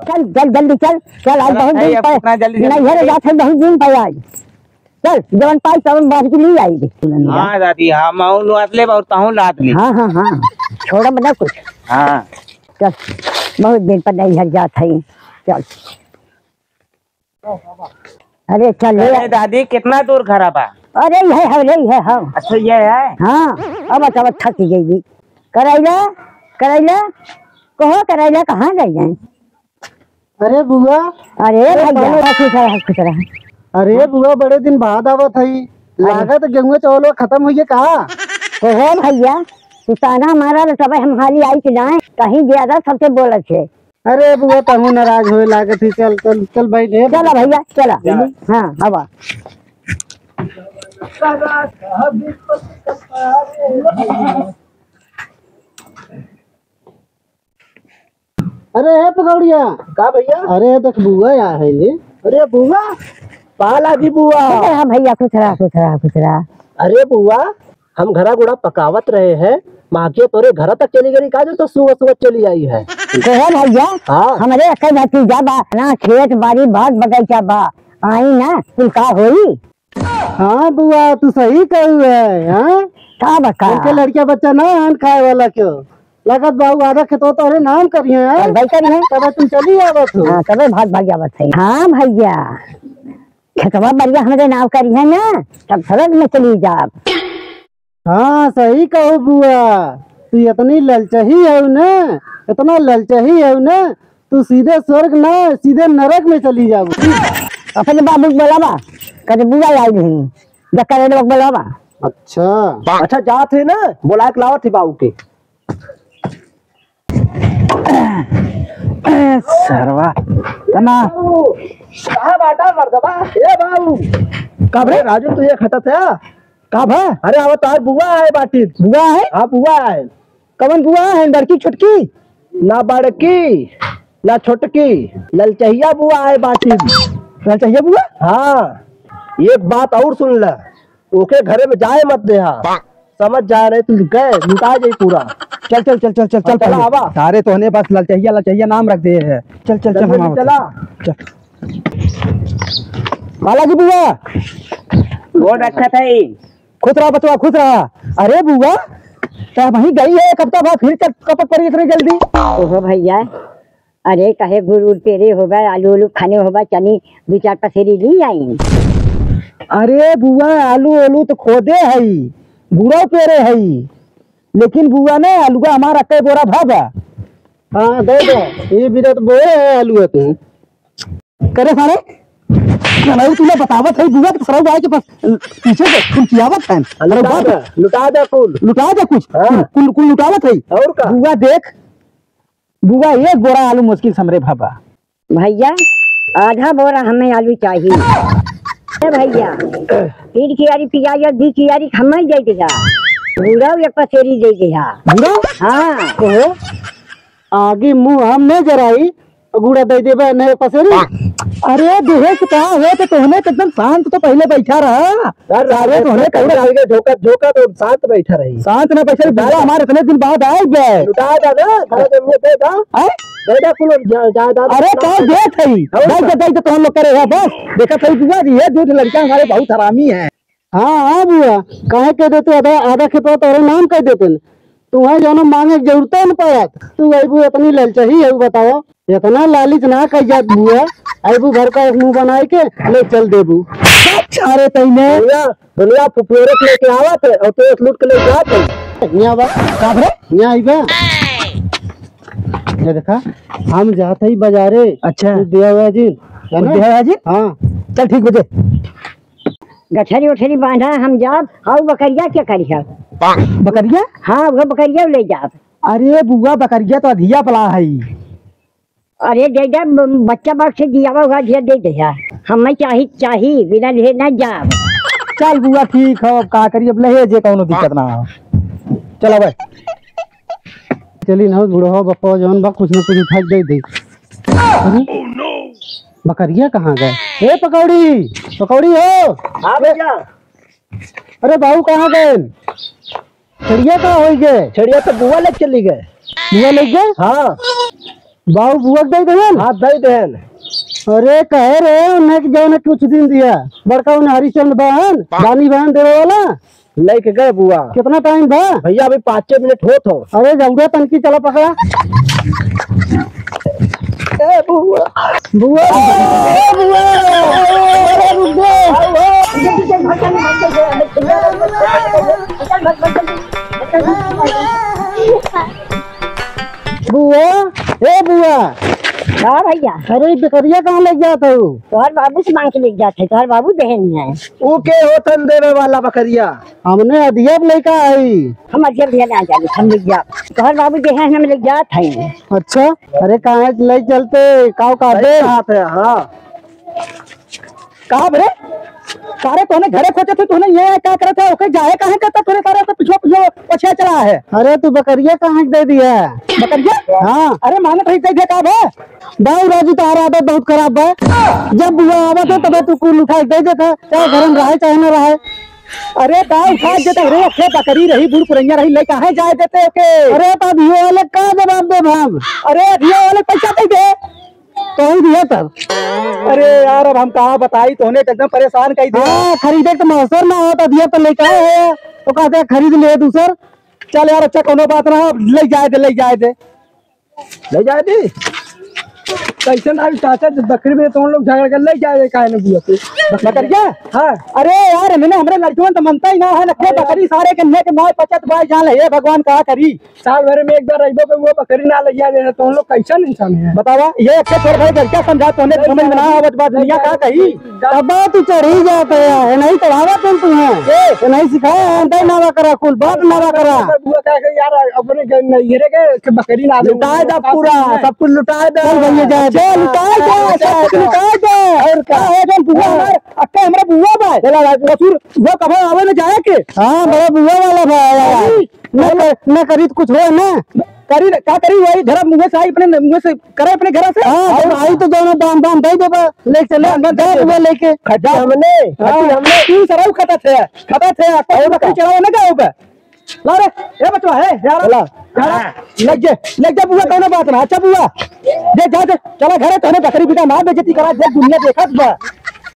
चल चल जल्दी चल चल आज बहुत दिन पर नहीं है जाते बहुत दिन पर आज चल जवन पाई तवन बात की नहीं आई। हां दादी हां माऊ लात ले और ताहू लात ले। हां हां हां छोड़ा बना कुछ। हां चल बहुत दिन पर नहीं हर जात है चल। अरे चल ले दादी कितना दूर घर बा? अरे है हाँ। अच्छा ये है हाँ अब थक गई करैला करैला कहो करैला कहाँ गई है? अरे बुआ अरे भैया खुश रहा। अरे बुआ बड़े दिन बाद आवत है लागत गेहूं चावल खत्म हुई कहा? कहो भैया तू ताना हमारा सब हम हाली आई के जाए कहीं ज्यादा सबसे बोलत है। अरे बुआ तहु नाराज होए लागत है चल चल चल भाई चला भैया चला। हाँ हवा अरे है पकौड़िया का भैया? अरे देख बुआ या है ये। अरे बुआ पाला भी बुआ। हाँ भैया खुश रहा। अरे बुआ हम घरा गुड़ा पकावत रहे हैं माँ के तोरे घर तक चली गई का जो तो सुबह सुबह चली आई है। भैया हाँ हमारे अकल भतीजा बा ना खेत बाड़ी बाग बगीचा बा आई ना तुम का होई। हाँ बुआ तू सही कहू है। हाँ का बका के लड़किया बच्चा ना आन खाए वाला क्यों लागत बाबू आधा खेतो तोरे नाम करिए हैं भाई करिए तब तुम चली आवत हो। हाँ तबे भाग जावत है। हाँ भैया खेतवा बढ़िया हमारे नाव करी है ना तब सड़क में चली जाब। हाँ सही कहो बुआ तू इतनी ललचही है ना इतना ललचही है ना तू सीधे स्वर्ग ना सीधे नरक में चली जाओ। अपने बाबू बोलावा कद बुआ आई नहीं जकर लोग बोलावा। अच्छा जात है ना बोला के लावत है बाबू के। सरवा तना कहां बाटा मर्दबा ए बाबू कब रे राजू तू ये खटा था कब है? अरे अवतार बुआ है बाटी बुआ है। हाँ बुआ है। कवन बुआ है? लड़की छुटकी ना बड़की ना छोटकी ललचहिया बुआ है बाटी। ललचहिया बुआ? हाँ एक बात और सुन ले ओके घरे में जाए मत दे समझ जा रहे तू गए लुटा जाए पूरा। चल चल चल चल चल चल चल आवा सारे तो होने बस ललचहिया नाम रख दे है। चल चल चल हम चला चल बालाजी बुआ बहुत अच्छा था खुश रहा बचवा खुश रहा। अरे बुआ क्या वहीं गई है कब तक फिर कब पर इतनी जल्दी? ओहो भैया अरे कहे गुड़ पेरे होगा आलू आलू खाने होगा चनी 2-4 पसेरी ली आई। अरे बुआ आलू तो खोदे है गुड़ा पेरे है लेकिन बुआ ने आलू का हमारा कई बोरा भागा। हाँ दे दो ये भी तो बोरे है आलू है तू करे सारे तुमने बतावत है बुआ के सरौ भाई के पास पीछे से तुम कियावत है लुटा दे कुछ कुल लुटावत है और का बुआ देख बुआ एक बोरा आलू मुश्किल समरे भाबा। भैया आधा बोरा हमें आलू चाहिए भैया 3 कियारी पियाज और 2 कियारी हमें दे देगा बुरा एक पसेरी दे देगा बुरा। हाँ कहो आगे मुंह हम नहीं जराई गुड़ा दे देबे नहीं पसेरी। अरे देहे के कहा है तो तोहने एकदम शांत तो पहले बैठा रहा अरे तोहने कहीं आगे झोका तो शांत बैठा रही शांत ना बैठे डाला हमारे इतने दिन बाद आए गए लुटा दा ना घर में दे दा बेटा कुल ज्यादा। अरे क्या देख है भाई तो हम लोग करे है बस देखा सही बुआ जी ये दूध लड़का हमारे बहुत हरामी है। हाँ बुआ काहे कह देते आधा खेतवा तोरे नाम कह देते तुम्हें जो मांगे जरूरत न पड़त तू अबू इतनी ललचही है बताओ इतना लालिच ना कर जात बुआ अबू घर का एक मुंह बनाए के ले चल देबू। अरे तईने दुनिया फुफेरे लेके आवत है और तो लूट के ले जात है यहां बा काबरे यहां आइबा ये देखा हम जाते ही बाजारे। अच्छा देवा जी हाँ चल ठीक बजे गठरी उठरी बांधा हम जाब और बकरिया क्या करिया? बकरिया? हाँ वो बकरिया ले जाब। अरे बुआ बकरिया तो अधिया पला है। अरे दे दे बच्चा बाग से दिया हुआ दिया दे दे हमें चाहिए बिना ले ना जाब। चल बुआ ठीक है का करिए अब ले जे कोनो दिक्कत ना हो चलो भाई चली ना बूढ़ो हो बप्पा जौन बा कुछ न कुछ उठा दे बकरिया कहाँ गए? ए पकौड़ी हो। हाँ भैया। अरे बाबू कहाँ गए? छड़िया कहाँ हो गए? छड़िया तो बुआ ले चली गए। बुआ ले गए? हाँ बाबू बुआ दे देन। हाँ दे देन। अरे कहे रे उन्हें जो ने कुछ दिन दिया बड़का उन्हें हरिचंद बहन रानी बहन देवे वाला लेके गए बुआ। कितना टाइम बा भैया अभी 5 मिनट होत हो। अरे जल्दी तनकी चला पकड़ा ए बुआ बुआ ए बुआ अरे रुक बुआ ए बुआ। हाँ भैया, अरे बकरिया कहाँ ले जाता हूँ? तोहर बाबू से मांग के ले जाते, तोहर बाबू बहन है। ओके होतन देवे वाला बकरिया। हमने अधियब लेकर आई। हम अजब भी ना जाने, हम ले जा तोहर बाबू जो है हम ले जात है। अच्छा अरे कहाँ ले चलते काव का दे हाथ है। हाँ कहाँ बरे सारे तोने घरे खोजे थे तूने ये क्या करे थे ओके जाए कहाँ करता तूने सारे तो पिछले पिछले पछे चला है। अरे तू बकरिया कहाँ दे दिया बकरिया? हाँ अरे माने कहीं दे दिया कब है दाऊ राजू तारा आदत बहुत खराब है। जब बुआ आवा तो तब तू कुल उठा दे देता चाहे घर में रहे चाहे न रहे। अरे दाऊ उठा देते रे अखे बकरी रही बूढ़ पुरैया रही ले कहाँ जाए देते ओके। अरे तो धियो वाले का जवाब दे हम? अरे धियो वाले पैसा दे दे तो ही दिया तब। अरे यार अब हम कहाँ बताई तोने एकदम परेशान कर दिया। हाँ खरीदे तो मौसर ना होता दिया तो लेकर आए तो कहते खरीद ले दूसर। चल यार अच्छा कोनो बात ना ले जाए दे ले जाए दे ले जाए दी। कैसे ना चाचा बकरी में तो लोग झगड़ कर ले जाए काहे न बुआ बकरिया। हाँ अरे यार मैंने हमरे लड़कियों तो मनता ही ना है नखे बकरी सारे के नेक नौ पचत बाई जान ले भगवान कहा करी। साल भर में एक बार रहिबो पे वो बकरी ना ले जाए तो लोग कैसा इंसान है बतावा ये अच्छे छोड़ भाई क्या समझा तूने समझ में ना आवत बात दुनिया का कही तब तू चढ़ी जाता है नहीं चढ़ावा तुम तुम्हें नहीं सिखाया है नावा करा कुल बात नावा करा। बुआ कह के यार अपने येरे के बकरी ना लुटाए दा पूरा सब कुछ लुटाए दे। भैया जाए चल लुटाए दे सब कुछ लुटाए दे और का है जन बुआ हमारे अक्का हमरा बुआ भाई चला ससुर वो कब आवे न जाए के। हां बड़ा बुआ वाला भाई न करी तो कुछ हो ना करी का करी वही घर मुंह से आई अपने मुंह से करे अपने घर से। हां और आई तो दोनों दाम दाम दे दे ले चले वो लेके खटा हमने तू सराउ खाता थे और बकरी चढ़ाओ ना गाँव पे ला रे ये बचवा है यार लग जा बुआ कहना बात ना। अच्छा बुआ दे जा दे चला घर तो बकरी पिटा मार बेइज्जती करा देख दुनिया देखा